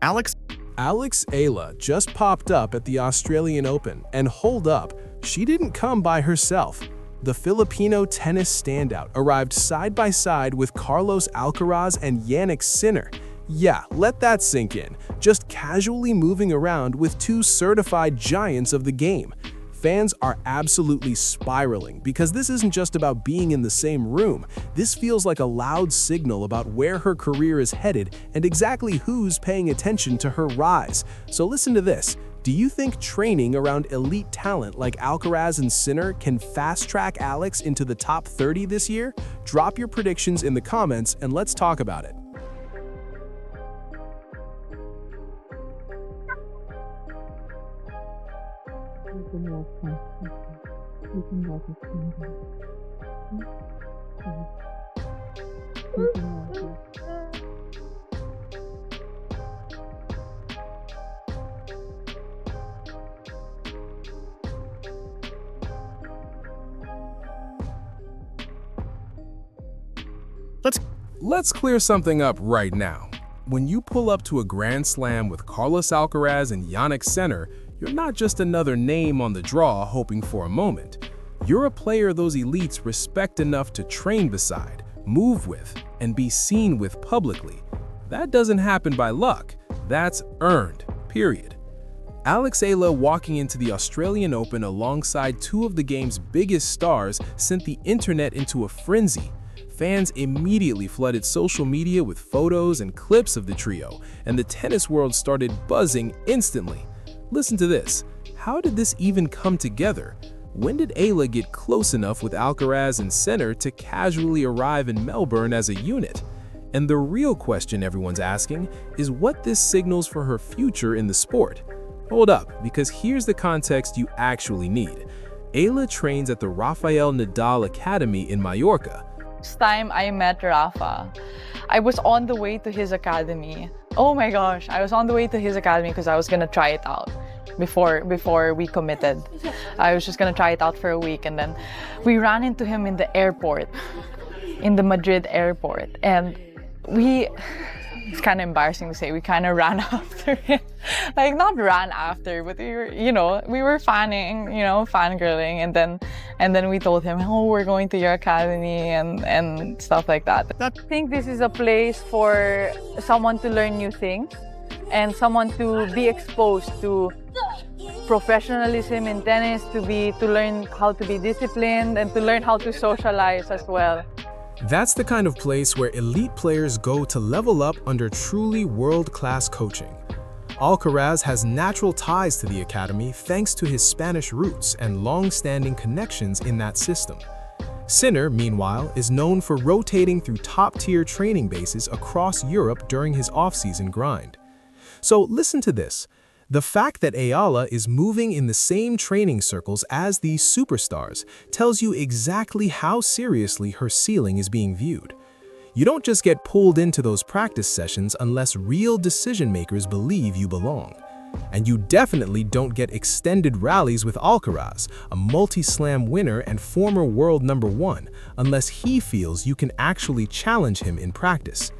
Alex Eala just popped up at the Australian Open, and hold up, she didn't come by herself. The Filipino tennis standout arrived side by side with Carlos Alcaraz and Jannik Sinner. Yeah, let that sink in, just casually moving around with two certified giants of the game. Fans are absolutely spiraling because this isn't just about being in the same room. This feels like a loud signal about where her career is headed and exactly who's paying attention to her rise. So listen to this. Do you think training around elite talent like Alcaraz and Sinner can fast-track Alex into the top 30 this year? Drop your predictions in the comments and let's talk about it. Let's clear something up right now. When you pull up to a Grand Slam with Carlos Alcaraz and Jannik Sinner, you're not just another name on the draw hoping for a moment. You're a player those elites respect enough to train beside, move with, and be seen with publicly. That doesn't happen by luck. That's earned, period. Eala walking into the Australian Open alongside two of the game's biggest stars sent the internet into a frenzy. Fans immediately flooded social media with photos and clips of the trio, and the tennis world started buzzing instantly. Listen to this. How did this even come together? When did Eala get close enough with Alcaraz and Sinner to casually arrive in Melbourne as a unit? And the real question everyone's asking is what this signals for her future in the sport. Hold up, because here's the context you actually need. Eala trains at the Rafael Nadal Academy in Mallorca. First time I met Rafa, I was on the way to his academy. Oh my gosh, I was on the way to his academy because I was gonna try it out before we committed. I was just gonna try it out for a week, and then we ran into him in the airport, in the Madrid airport, and it's kind of embarrassing to say, we kind of ran after him. Like, not ran after, but we were fanning, fangirling, and then we told him, oh, we're going to your academy and stuff like that. I think this is a place for someone to learn new things and someone to be exposed to professionalism in tennis, to learn how to be disciplined and to learn how to socialize as well. That's the kind of place where elite players go to level up under truly world-class coaching. Alcaraz has natural ties to the academy thanks to his Spanish roots and long-standing connections in that system. Sinner, meanwhile, is known for rotating through top-tier training bases across Europe during his off-season grind. So listen to this. The fact that Eala is moving in the same training circles as these superstars tells you exactly how seriously her ceiling is being viewed. You don't just get pulled into those practice sessions unless real decision-makers believe you belong. And you definitely don't get extended rallies with Alcaraz, a multi-slam winner and former world #1, unless he feels you can actually challenge him in practice.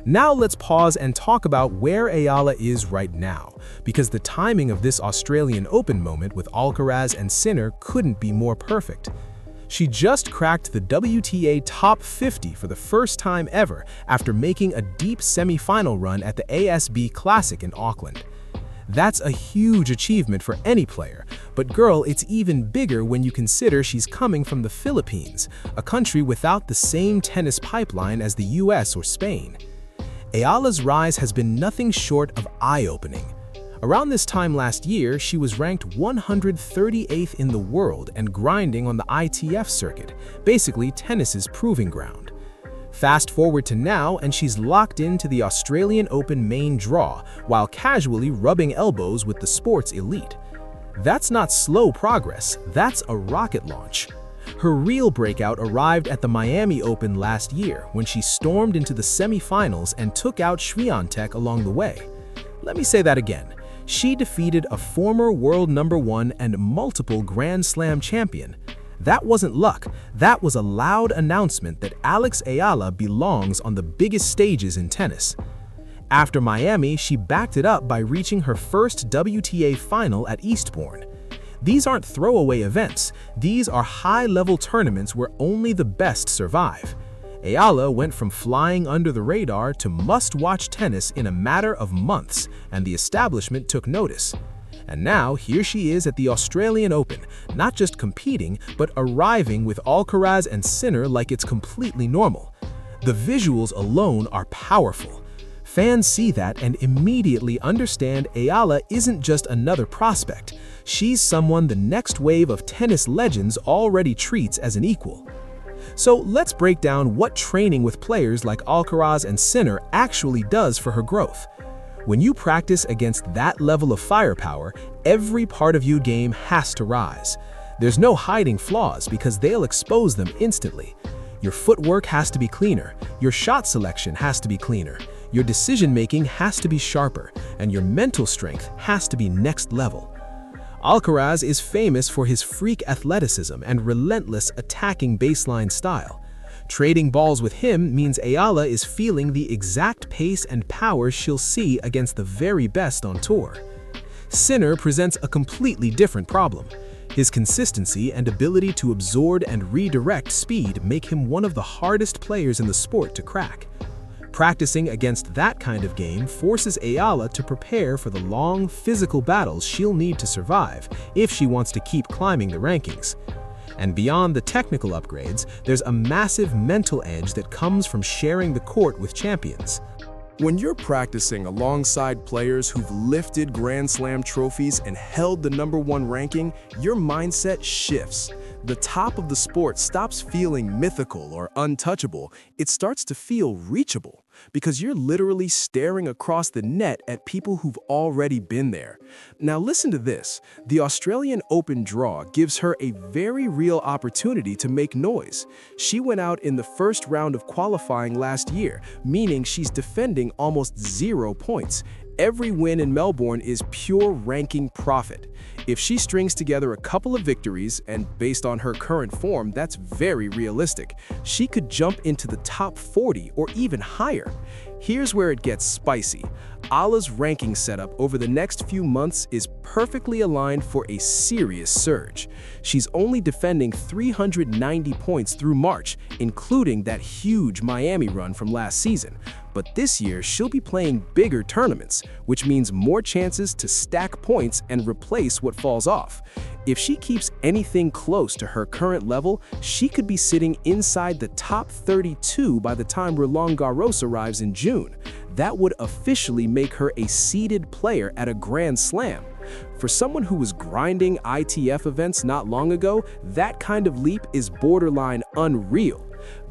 Now let's pause and talk about where Eala is right now, because the timing of this Australian Open moment with Alcaraz and Sinner couldn't be more perfect. She just cracked the WTA top 50 for the first time ever after making a deep semi-final run at the ASB Classic in Auckland. That's a huge achievement for any player, but girl, it's even bigger when you consider she's coming from the Philippines, a country without the same tennis pipeline as the US or Spain. Eala's rise has been nothing short of eye-opening. Around this time last year, she was ranked 138th in the world and grinding on the ITF circuit, basically tennis's proving ground. Fast forward to now, and she's locked into the Australian Open main draw while casually rubbing elbows with the sport's elite. That's not slow progress, that's a rocket launch. Her real breakout arrived at the Miami Open last year when she stormed into the semi-finals and took out Swiatek along the way. Let me say that again. She defeated a former world #1 and multiple Grand Slam champion. That wasn't luck, that was a loud announcement that Alex Eala belongs on the biggest stages in tennis. After Miami, she backed it up by reaching her first WTA final at Eastbourne. These aren't throwaway events, these are high-level tournaments where only the best survive. Eala went from flying under the radar to must-watch tennis in a matter of months, and the establishment took notice. And now, here she is at the Australian Open, not just competing, but arriving with Alcaraz and Sinner like it's completely normal. The visuals alone are powerful. Fans see that and immediately understand Eala isn't just another prospect. She's someone the next wave of tennis legends already treats as an equal. So let's break down what training with players like Alcaraz and Sinner actually does for her growth. When you practice against that level of firepower, every part of your game has to rise. There's no hiding flaws because they'll expose them instantly. Your footwork has to be cleaner, your shot selection has to be cleaner, your decision-making has to be sharper, and your mental strength has to be next level. Alcaraz is famous for his freak athleticism and relentless attacking baseline style. Trading balls with him means Eala is feeling the exact pace and power she'll see against the very best on tour. Sinner presents a completely different problem. His consistency and ability to absorb and redirect speed make him one of the hardest players in the sport to crack. Practicing against that kind of game forces Eala to prepare for the long, physical battles she'll need to survive if she wants to keep climbing the rankings. And beyond the technical upgrades, there's a massive mental edge that comes from sharing the court with champions. When you're practicing alongside players who've lifted Grand Slam trophies and held the #1 ranking, your mindset shifts. The top of the sport stops feeling mythical or untouchable. It starts to feel reachable because you're literally staring across the net at people who've already been there. Now listen to this. The Australian Open draw gives her a very real opportunity to make noise. She went out in the first round of qualifying last year, meaning she's defending almost 0 points. Every win in Melbourne is pure ranking profit. If she strings together a couple of victories, and based on her current form, that's very realistic, she could jump into the top 40 or even higher. Here's where it gets spicy. Eala's ranking setup over the next few months is perfectly aligned for a serious surge. She's only defending 390 points through March, including that huge Miami run from last season. But this year, she'll be playing bigger tournaments, which means more chances to stack points and replace what falls off. If she keeps anything close to her current level, she could be sitting inside the top 32 by the time Roland Garros arrives in June. That would officially make her a seeded player at a Grand Slam. For someone who was grinding ITF events not long ago, that kind of leap is borderline unreal.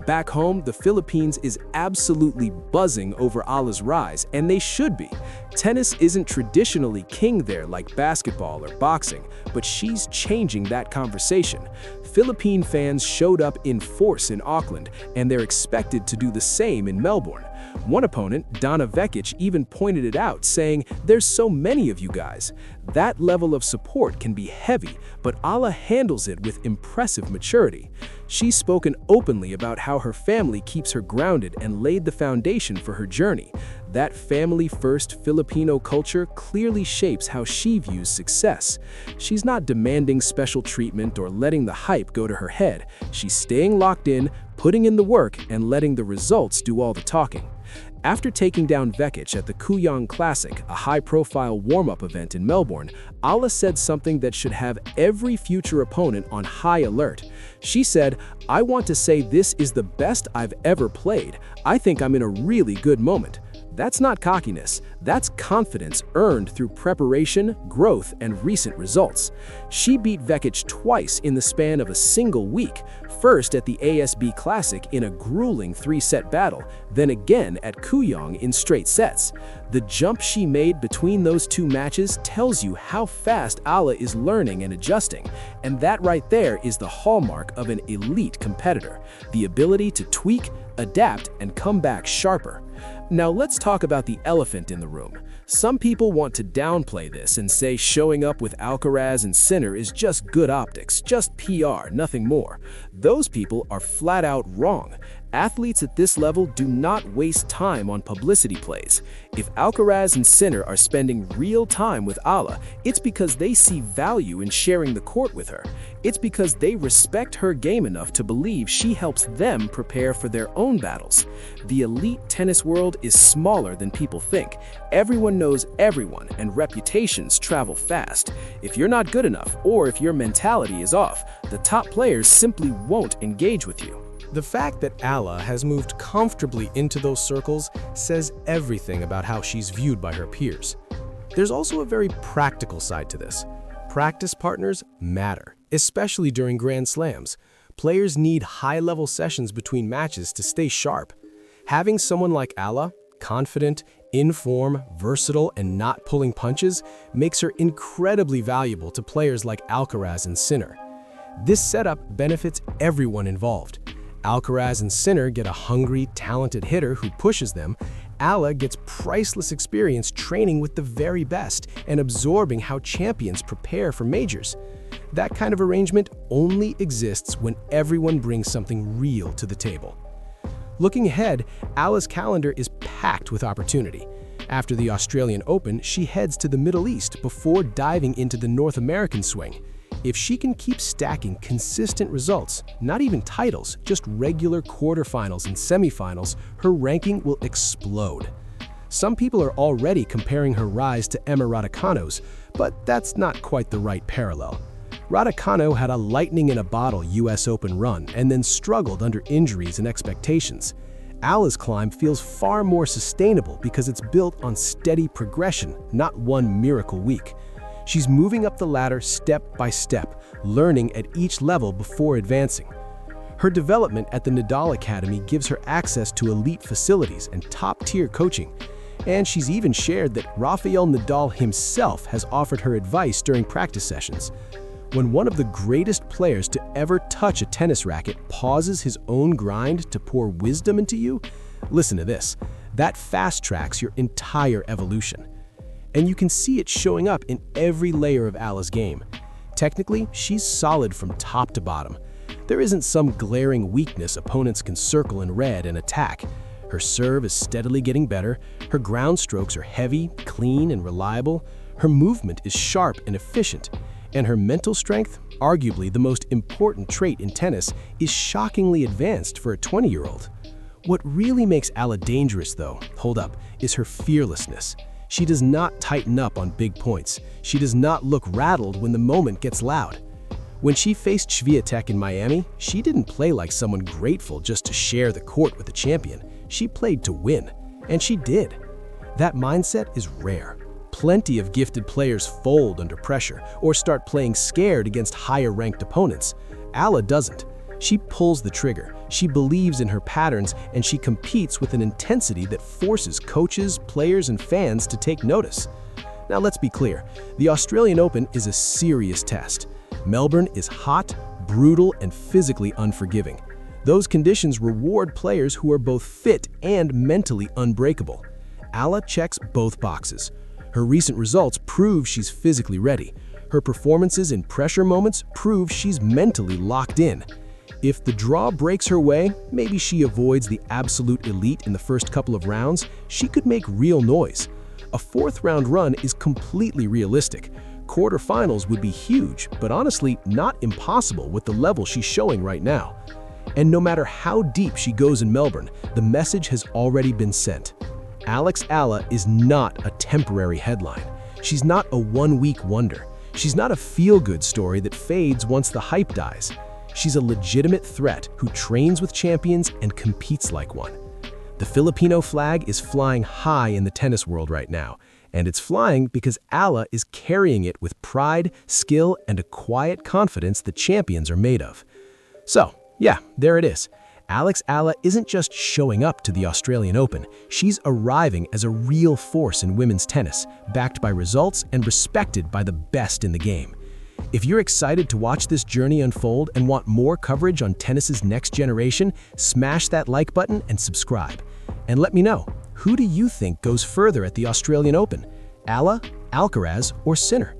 Back home, the Philippines is absolutely buzzing over Eala's rise, and they should be. Tennis isn't traditionally king there like basketball or boxing, but she's changing that conversation. Philippine fans showed up in force in Auckland, and they're expected to do the same in Melbourne. One opponent, Donna Vekic, even pointed it out, saying, "There's so many of you guys." That level of support can be heavy, but Eala handles it with impressive maturity. She's spoken openly about how her family keeps her grounded and laid the foundation for her journey. That family-first Filipino culture clearly shapes how she views success. She's not demanding special treatment or letting the hype go to her head. She's staying locked in, putting in the work, and letting the results do all the talking. After taking down Vekic at the Kooyong Classic, a high-profile warm-up event in Melbourne, Eala said something that should have every future opponent on high alert. She said, "I want to say this is the best I've ever played. I think I'm in a really good moment." That's not cockiness, that's confidence earned through preparation, growth, and recent results. She beat Vekic twice in the span of a single week, first at the ASB Classic in a grueling 3-set battle, then again at Kooyong in straight sets. The jump she made between those two matches tells you how fast Eala is learning and adjusting, and that right there is the hallmark of an elite competitor, the ability to tweak, adapt, and come back sharper. Now let's talk about the elephant in the room. Some people want to downplay this and say showing up with Alcaraz and Sinner is just good optics, just PR, nothing more. Those people are flat out wrong. Athletes at this level do not waste time on publicity plays. If Alcaraz and Sinner are spending real time with Eala, it's because they see value in sharing the court with her. It's because they respect her game enough to believe she helps them prepare for their own battles. The elite tennis world is smaller than people think. Everyone knows everyone, and reputations travel fast. If you're not good enough, or if your mentality is off, the top players simply won't engage with you. The fact that Eala has moved comfortably into those circles says everything about how she's viewed by her peers. There's also a very practical side to this. Practice partners matter, especially during Grand Slams. Players need high-level sessions between matches to stay sharp. Having someone like Eala, confident, in form, versatile, and not pulling punches, makes her incredibly valuable to players like Alcaraz and Sinner. This setup benefits everyone involved. Alcaraz and Sinner get a hungry, talented hitter who pushes them. Eala gets priceless experience training with the very best and absorbing how champions prepare for majors. That kind of arrangement only exists when everyone brings something real to the table. Looking ahead, Eala's calendar is packed with opportunity. After the Australian Open, she heads to the Middle East before diving into the North American swing. If she can keep stacking consistent results, not even titles, just regular quarterfinals and semifinals, her ranking will explode. Some people are already comparing her rise to Emma Raducano's, but that's not quite the right parallel. Raducanu had a lightning-in-a-bottle US Open run and then struggled under injuries and expectations. Eala's climb feels far more sustainable because it's built on steady progression, not one miracle week. She's moving up the ladder step by step, learning at each level before advancing. Her development at the Nadal Academy gives her access to elite facilities and top-tier coaching. And she's even shared that Rafael Nadal himself has offered her advice during practice sessions. When one of the greatest players to ever touch a tennis racket pauses his own grind to pour wisdom into you, listen to this. That fast-tracks your entire evolution. And you can see it showing up in every layer of Eala's game. Technically, she's solid from top to bottom. There isn't some glaring weakness opponents can circle in red and attack. Her serve is steadily getting better, her ground strokes are heavy, clean, and reliable, her movement is sharp and efficient, and her mental strength, arguably the most important trait in tennis, is shockingly advanced for a 20-year-old. What really makes Eala dangerous, though, is her fearlessness. She does not tighten up on big points. She does not look rattled when the moment gets loud. When she faced Swiatek in Miami, she didn't play like someone grateful just to share the court with the champion. She played to win, and she did. That mindset is rare. Plenty of gifted players fold under pressure or start playing scared against higher-ranked opponents. Eala doesn't. She pulls the trigger, she believes in her patterns, and she competes with an intensity that forces coaches, players, and fans to take notice. Now let's be clear, the Australian Open is a serious test. Melbourne is hot, brutal, and physically unforgiving. Those conditions reward players who are both fit and mentally unbreakable. Eala checks both boxes. Her recent results prove she's physically ready. Her performances in pressure moments prove she's mentally locked in. If the draw breaks her way, maybe she avoids the absolute elite in the first couple of rounds, she could make real noise. A fourth-round run is completely realistic. Quarterfinals would be huge, but honestly, not impossible with the level she's showing right now. And no matter how deep she goes in Melbourne, the message has already been sent. Alex Eala is not a temporary headline. She's not a one-week wonder. She's not a feel-good story that fades once the hype dies. She's a legitimate threat who trains with champions and competes like one. The Filipino flag is flying high in the tennis world right now, and it's flying because Eala is carrying it with pride, skill, and a quiet confidence that champions are made of. So, yeah, there it is. Alex Eala isn't just showing up to the Australian Open, she's arriving as a real force in women's tennis, backed by results and respected by the best in the game. If you're excited to watch this journey unfold and want more coverage on tennis's next generation, smash that like button and subscribe. And let me know, Who do you think goes further at the Australian Open? Eala, Alcaraz, or Sinner?